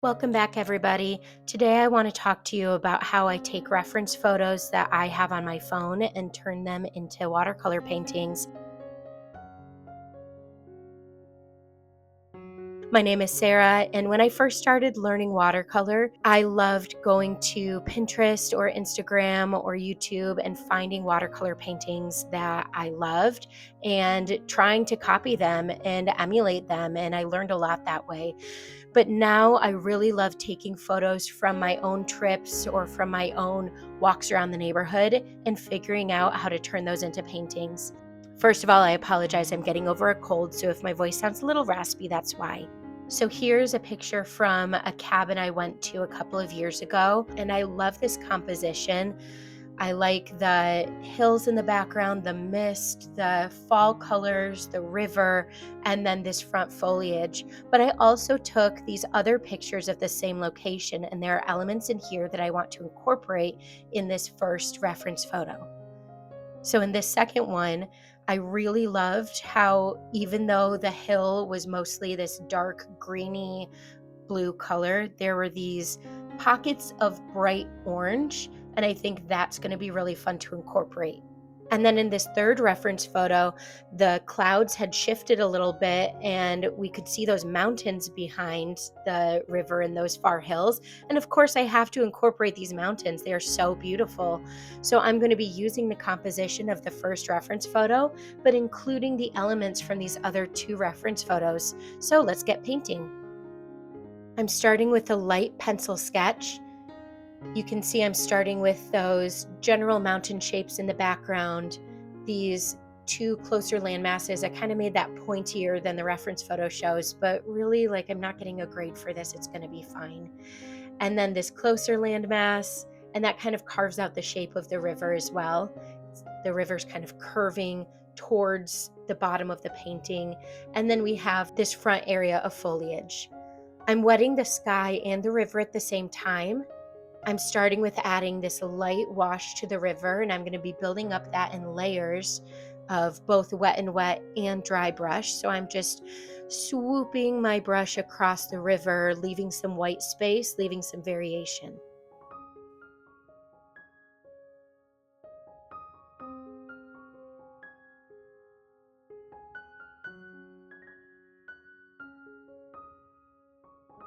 Welcome back, everybody. Today, I want to talk to you about how I take reference photos that I have on my phone and turn them into watercolor paintings. My name is Sarah, and when I first started learning watercolor, I loved going to Pinterest or Instagram or YouTube and finding watercolor paintings that I loved and trying to copy them and emulate them. And I learned a lot that way. But now I really love taking photos from my own trips or from my own walks around the neighborhood and figuring out how to turn those into paintings. First of all, I apologize. I'm getting over a cold, so if my voice sounds a little raspy, that's why. So here's a picture from a cabin I went to a couple of years ago, and I love this composition. I like the hills in the background, the mist, the fall colors, the river, and then this front foliage. But I also took these other pictures of the same location, and there are elements in here that I want to incorporate in this first reference photo. So in this second one, I really loved how even though the hill was mostly this dark greeny blue color, there were these pockets of bright orange, and I think that's going to be really fun to incorporate. And then in this third reference photo, the clouds had shifted a little bit and we could see those mountains behind the river and those far hills. And of course, I have to incorporate these mountains. They are so beautiful. So I'm going to be using the composition of the first reference photo, but including the elements from these other two reference photos. So let's get painting. I'm starting with a light pencil sketch. You can see I'm starting with those general mountain shapes in the background, these two closer land masses. I kind of made that pointier than the reference photo shows, but really, like, I'm not getting a grade for this. It's going to be fine. And then this closer land mass, and that kind of carves out the shape of the river as well. The river's kind of curving towards the bottom of the painting. And then we have this front area of foliage. I'm wetting the sky and the river at the same time. I'm starting with adding this light wash to the river, and I'm going to be building up that in layers of both wet and dry brush. So I'm just swooping my brush across the river, leaving some white space, leaving some variation.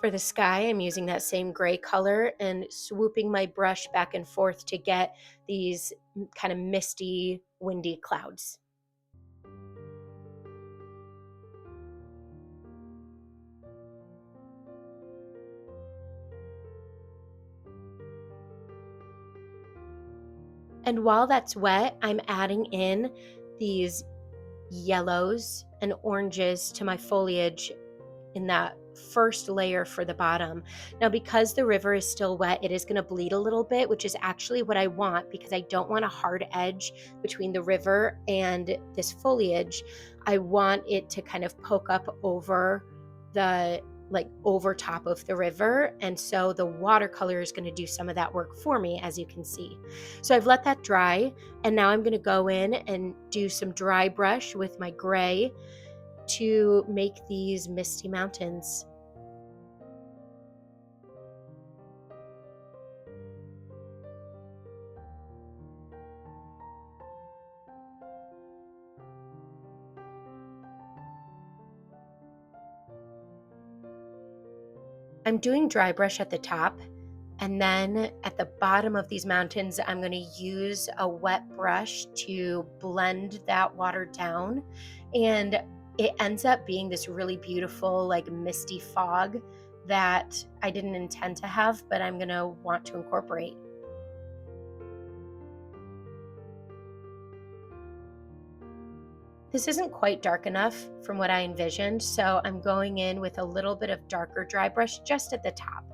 For the sky, I'm using that same gray color and swooping my brush back and forth to get these kind of misty, windy clouds. And while that's wet, I'm adding in these yellows and oranges to my foliage in that first layer for the bottom. Now, because the river is still wet, it is going to bleed a little bit, which is actually what I want because I don't want a hard edge between the river and this foliage. I want it to kind of poke up over the over top of the river, and so the watercolor is going to do some of that work for me, as you can see. So I've let that dry, and now I'm going to go in and do some dry brush with my gray to make these misty mountains. I'm doing dry brush at the top, and then at the bottom of these mountains, I'm going to use a wet brush to blend that water down. And it ends up being this really beautiful, like misty fog that I didn't intend to have, but I'm going to want to incorporate. This isn't quite dark enough from what I envisioned, so I'm going in with a little bit of darker dry brush just at the top.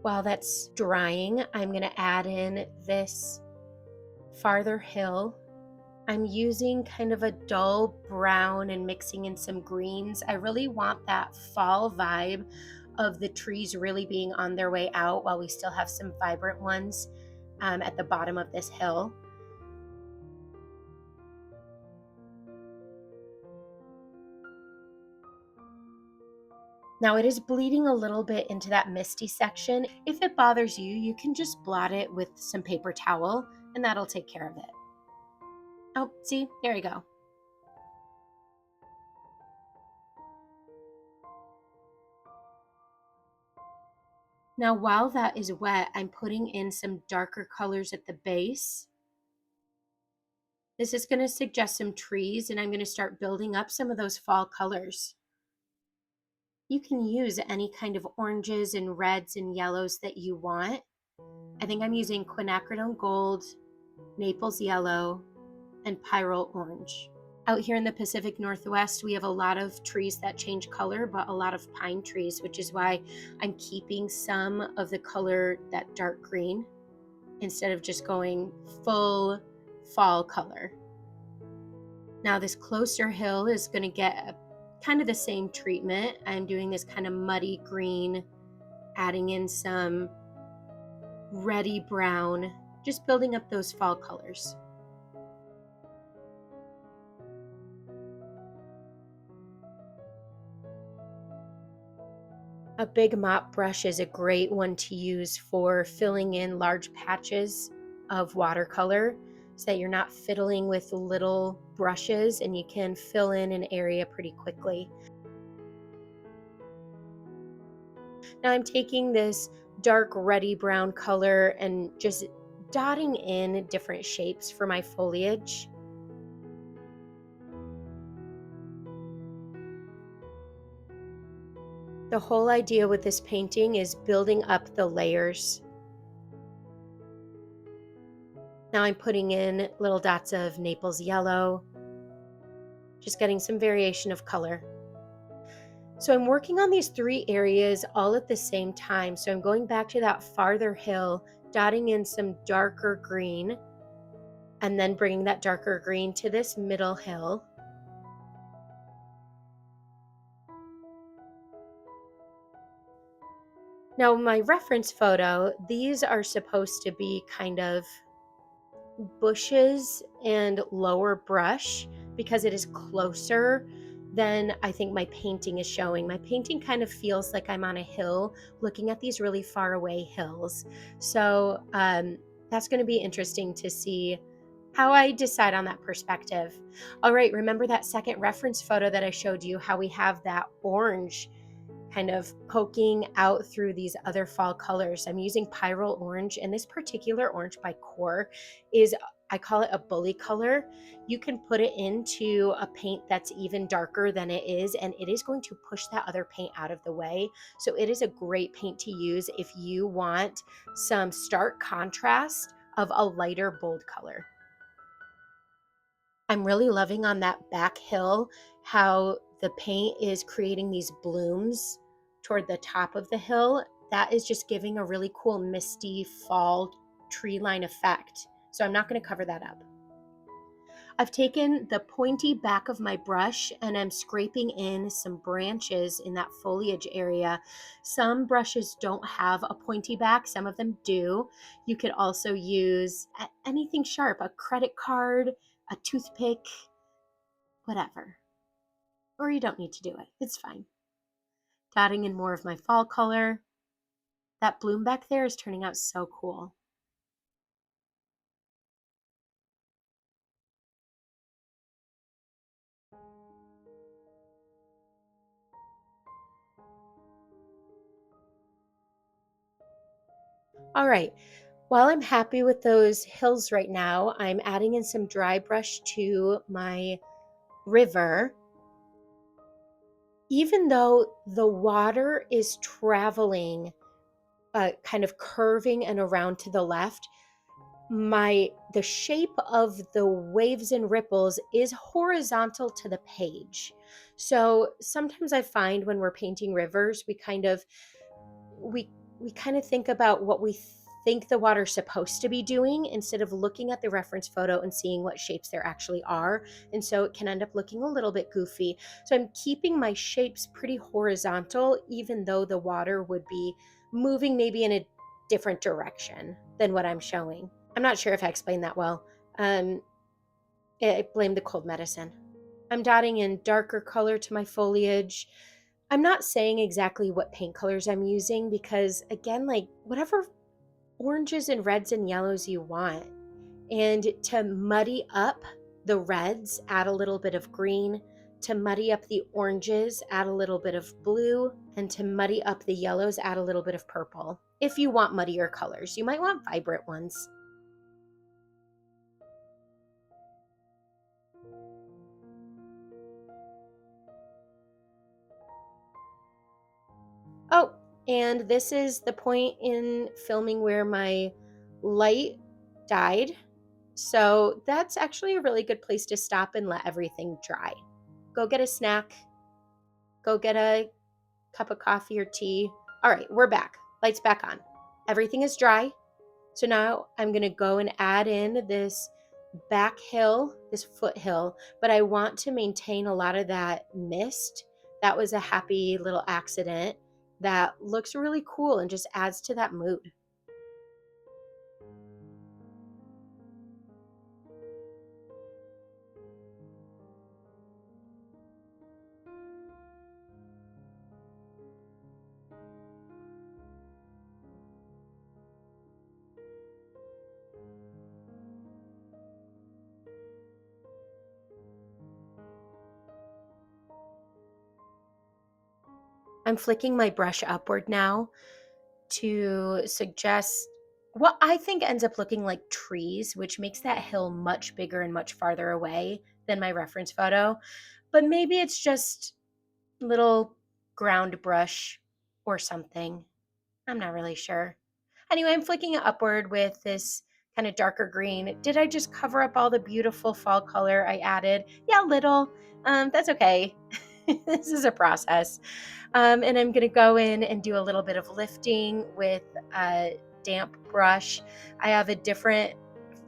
While that's drying, I'm going to add in this farther hill I'm using kind of a dull brown and mixing in some greens. I really want that fall vibe of the trees really being on their way out while we still have some vibrant ones at the bottom of this hill. Now it is bleeding a little bit into that misty section. If it bothers you, you can just blot it with some paper towel and that'll take care of it. Oh, see, there you go. Now while that is wet, I'm putting in some darker colors at the base. This is going to suggest some trees and I'm going to start building up some of those fall colors. You can use any kind of oranges and reds and yellows that you want. I think I'm using quinacridone gold, Naples yellow, and pyrrole orange. Out here in the Pacific Northwest, we have a lot of trees that change color, but a lot of pine trees, which is why I'm keeping some of the color that dark green instead of just going full fall color. Now this closer hill is going to get kind of the same treatment. I'm doing this kind of muddy green, adding in some reddy brown, just building up those fall colors. A big mop brush is a great one to use for filling in large patches of watercolor so that you're not fiddling with little brushes and you can fill in an area pretty quickly. Now I'm taking this dark reddy brown color and just dotting in different shapes for my foliage. The whole idea with this painting is building up the layers. Now I'm putting in little dots of Naples yellow, just getting some variation of color. So I'm working on these three areas all at the same time. So I'm going back to that farther hill, dotting in some darker green, and then bringing that darker green to this middle hill. Now my reference photo, these are supposed to be kind of bushes and lower brush because it is closer than I think my painting is showing. My painting kind of feels like I'm on a hill looking at these really far away hills. So that's going to be interesting to see how I decide on that perspective. All right, remember that second reference photo that I showed you, how we have that orange kind of poking out through these other fall colors. I'm using pyrrole orange, and this particular orange by Core is, I call it a bully color. You can put it into a paint that's even darker than it is, and it is going to push that other paint out of the way. So it is a great paint to use if you want some stark contrast of a lighter bold color. I'm really loving on that back hill how the paint is creating these blooms toward the top of the hill. That is just giving a really cool misty fall tree line effect. So I'm not going to cover that up. I've taken the pointy back of my brush and I'm scraping in some branches in that foliage area. Some brushes don't have a pointy back, some of them do. You could also use anything sharp, a credit card, a toothpick, whatever. Or you don't need to do it, it's fine. Dotting in more of my fall color. That bloom back there is turning out so cool. All right, while I'm happy with those hills right now, I'm adding in some dry brush to my river. Even though the water is traveling, kind of curving and around to the left, the shape of the waves and ripples is horizontal to the page. So sometimes I find when we're painting rivers, we kind of think about what we think the water's supposed to be doing instead of looking at the reference photo and seeing what shapes there actually are. And so it can end up looking a little bit goofy. So I'm keeping my shapes pretty horizontal, even though the water would be moving maybe in a different direction than what I'm showing. I'm not sure if I explained that well. Um, I blame the cold medicine. I'm dotting in darker color to my foliage. I'm not saying exactly what paint colors I'm using because, again, like whatever oranges and reds and yellows you want. And to muddy up the reds, add a little bit of green. To muddy up the oranges, add a little bit of blue. And to muddy up the yellows, add a little bit of purple. If you want muddier colors, you might want vibrant ones. Oh, and this is the point in filming where my light died. So that's actually a really good place to stop and let everything dry. Go get a snack, go get a cup of coffee or tea. All right, we're back. Lights back on. Everything is dry. So now I'm going to go and add in this back hill, this foothill, but I want to maintain a lot of that mist. That was a happy little accident that looks really cool and just adds to that mood. I'm flicking my brush upward now to suggest what I think ends up looking like trees, which makes that hill much bigger and much farther away than my reference photo. But maybe it's just little ground brush or something. I'm not really sure. Anyway, I'm flicking it upward with this kind of darker green. Did I just cover up all the beautiful fall color I added? Yeah, a little. That's okay. This is a process. And I'm going to go in and do a little bit of lifting with a damp brush. I have a different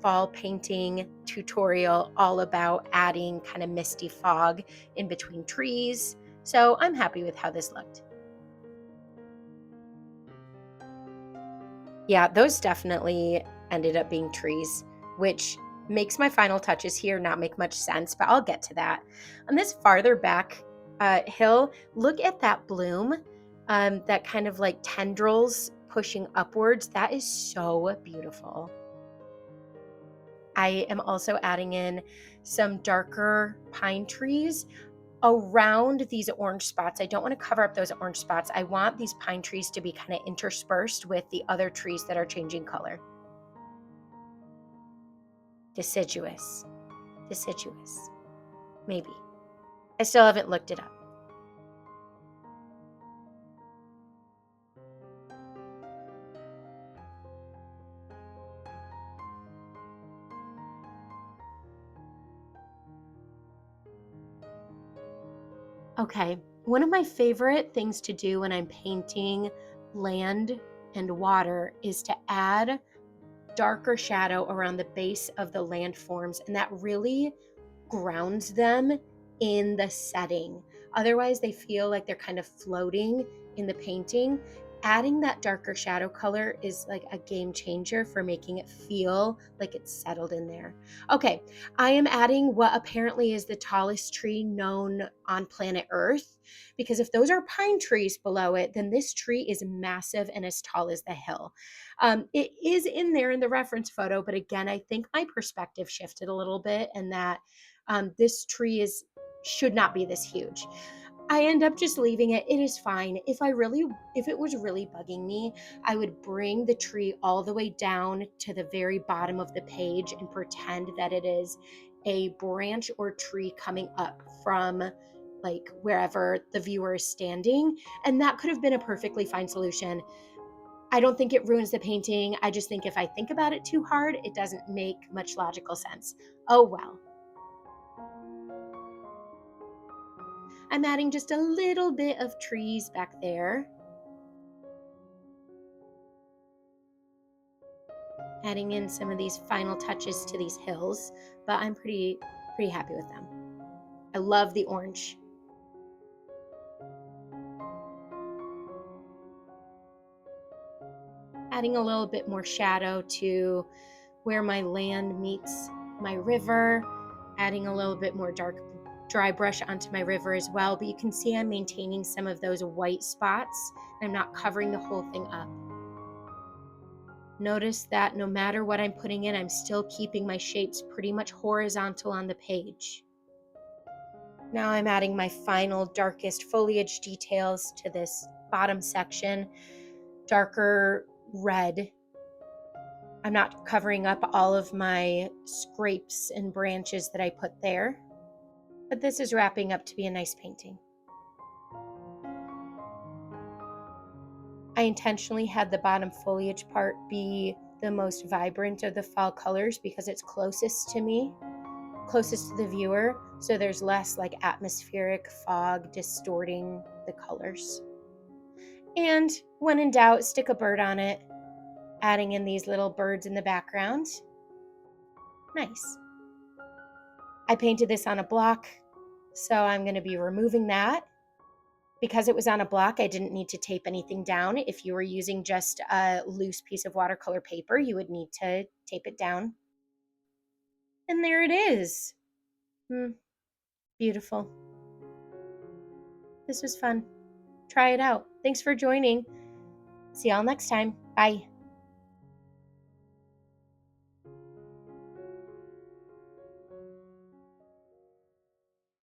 fall painting tutorial all about adding kind of misty fog in between trees. So I'm happy with how this looked. Yeah, those definitely ended up being trees, which makes my final touches here not make much sense, but I'll get to that. On this farther back hill, look at that bloom, that kind of like tendrils pushing upwards. That is so beautiful. I am also adding in some darker pine trees around these orange spots. I don't want to cover up those orange spots. I want these pine trees to be kind of interspersed with the other trees that are changing color. Deciduous. Deciduous. Maybe. I still haven't looked it up. Okay. One of my favorite things to do when I'm painting land and water is to add darker shadow around the base of the landforms, and that really grounds them in the setting. Otherwise, they feel like they're kind of floating in the painting. Adding that darker shadow color is like a game changer for making it feel like it's settled in there. Okay, I am adding what apparently is the tallest tree known on planet Earth, because if those are pine trees below it, then this tree is massive and as tall as the hill. It is in there in the reference photo, but again, I think my perspective shifted a little bit, and that this tree is should not be this huge. I end up just leaving it. It is fine. If it was really bugging me, I would bring the tree all the way down to the very bottom of the page and pretend that it is a branch or tree coming up from like wherever the viewer is standing. And that could have been a perfectly fine solution. I don't think it ruins the painting. I just think if I think about it too hard, it doesn't make much logical sense. Oh well. I'm adding just a little bit of trees back there. adding in some of these final touches to these hills, but I'm pretty happy with them. I love the orange. Adding a little bit more shadow to where my land meets my river, adding a little bit more dark dry brush onto my river as well, but you can see I'm maintaining some of those white spots. I'm not covering the whole thing up. Notice that no matter what I'm putting in, I'm still keeping my shapes pretty much horizontal on the page. Now I'm adding my final darkest foliage details to this bottom section, darker red. I'm not covering up all of my scrapes and branches that I put there, but this is wrapping up to be a nice painting. I intentionally had the bottom foliage part be the most vibrant of the fall colors because it's closest to me, closest to the viewer, so there's less like atmospheric fog distorting the colors. And when in doubt, stick a bird on it, adding in these little birds in the background. Nice. I painted this on a block, so I'm going to be removing that. Because it was on a block, I didn't need to tape anything down. If you were using just a loose piece of watercolor paper, you would need to tape it down. And there it is. Beautiful. This was fun. Try it out. Thanks for joining. See y'all next time. Bye.